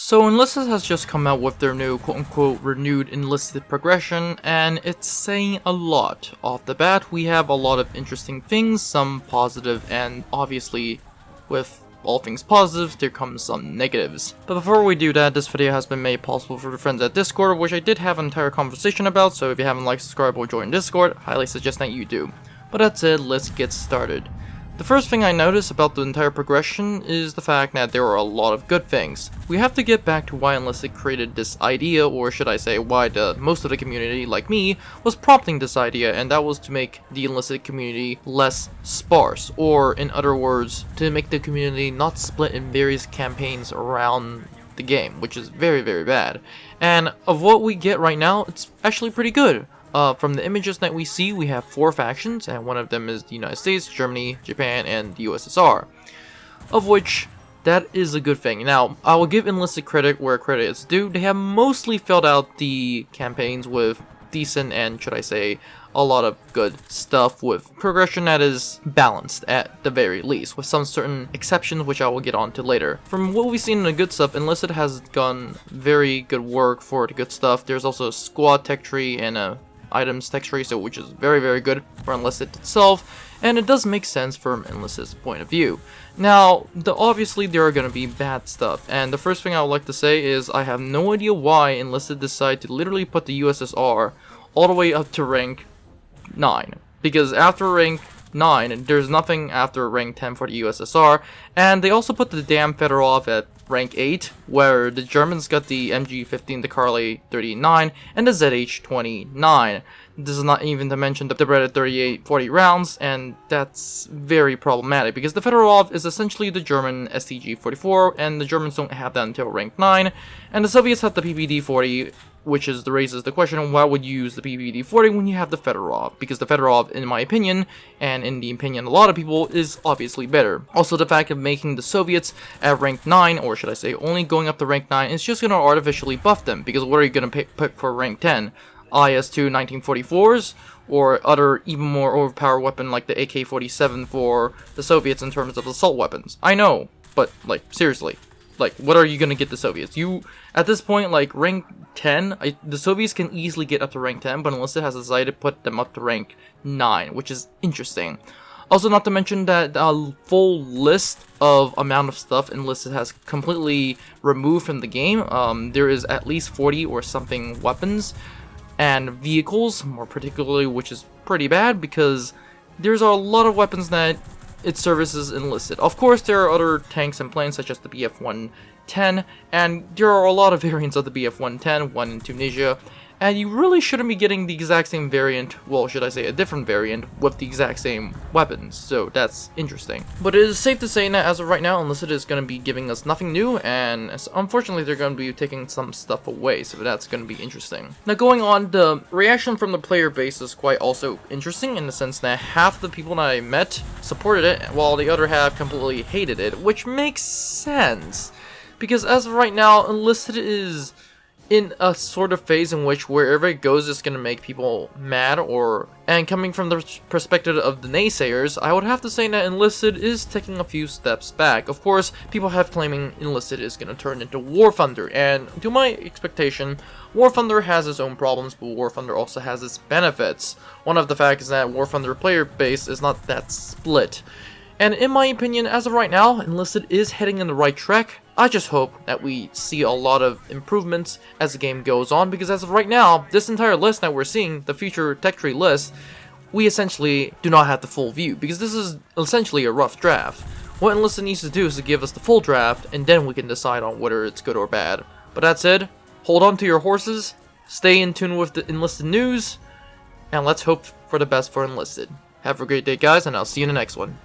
So Enlisted has just come out with their new quote-unquote renewed Enlisted progression, and it's saying a lot. Off the bat, we have a lot of interesting things, some positive, and obviously, with all things positive, there comes some negatives. But before we do that, this video has been made possible for the friends at Discord, which I did have an entire conversation about, so if you haven't liked, subscribed, or joined Discord, highly suggest that you do. But that's it, let's get started. The first thing I notice about the entire progression is the fact that there are a lot of good things. We have to get back to why Enlisted created this idea, or should I say why most of the community, like me, was prompting this idea, and that was to make the Enlisted community less sparse, or in other words, to make the community not split in various campaigns around the game, which is very, very bad. And of what we get right now, it's actually pretty good. From the images that we see, we have 4 factions, and one of them is the United States, Germany, Japan, and the USSR. Of which, that is a good thing. Now, I will give Enlisted credit where credit is due. They have mostly filled out the campaigns with decent and, should I say, a lot of good stuff with progression that is balanced at the very least, with some certain exceptions which I will get on to later. From what we've seen in the good stuff, Enlisted has done very good work for the good stuff. There's also a squad tech tree and a items tech tree, so which is very, very good for Enlisted itself, and it does make sense from Enlisted's point of view. Now, obviously there are going to be bad stuff, and the first thing I would like to say is I have no idea why Enlisted decided to literally put the USSR all the way up to rank 9, because after rank 9, there's nothing after rank 10 for the USSR, and they also put the damn Fedorov at rank 8, where the Germans got the MG15, the Carly 39, and the ZH29. This is not even to mention the Beretta 38-40 rounds, and that's very problematic, because the Fedorov is essentially the German STG-44, and the Germans don't have that until rank 9, and the Soviets have the PPD-40, which raises the question, why would you use the PPD-40 when you have the Fedorov? Because the Fedorov, in my opinion, and in the opinion of a lot of people, is obviously better. Also, the fact of making the Soviets at rank 9, or should I say only going up to rank 9, is just going to artificially buff them, because what are you going to pick for rank 10? IS-2 1944s, or other even more overpowered weapon like the AK-47 for the Soviets in terms of assault weapons? I know, but, like, seriously. Like, what are you gonna get the Soviets? At this point, like, rank 10, the Soviets can easily get up to rank 10, but Enlisted has decided to put them up to rank 9, which is interesting. Also, not to mention that a full list of amount of stuff Enlisted has completely removed from the game. There is at least 40 or something weapons and vehicles, more particularly, which is pretty bad, because there's a lot of weapons that it services Enlisted. Of course, there are other tanks and planes such as the Bf-110, and there are a lot of variants of the Bf-110, one in Tunisia, and you really shouldn't be getting the exact same variant, well, should I say a different variant, with the exact same weapons, so that's interesting. But it is safe to say that as of right now, Enlisted is going to be giving us nothing new, and unfortunately they're going to be taking some stuff away, so that's going to be interesting. Now going on, the reaction from the player base is quite also interesting, in the sense that half the people that I met supported it, while the other half completely hated it, which makes sense, because as of right now, Enlisted is in a sort of phase in which wherever it goes is going to make people mad, and coming from the perspective of the naysayers, I would have to say that Enlisted is taking a few steps back. Of course, people have claiming Enlisted is going to turn into War Thunder, and to my expectation, War Thunder has its own problems, but War Thunder also has its benefits. One of the facts is that War Thunder player base is not that split. And in my opinion, as of right now, Enlisted is heading in the right track. I just hope that we see a lot of improvements as the game goes on, because as of right now, this entire list that we're seeing, the future tech tree list, we essentially do not have the full view, because this is essentially a rough draft. What Enlisted needs to do is to give us the full draft, and then we can decide on whether it's good or bad. But that said, hold on to your horses, stay in tune with the Enlisted news, and let's hope for the best for Enlisted. Have a great day, guys, and I'll see you in the next one.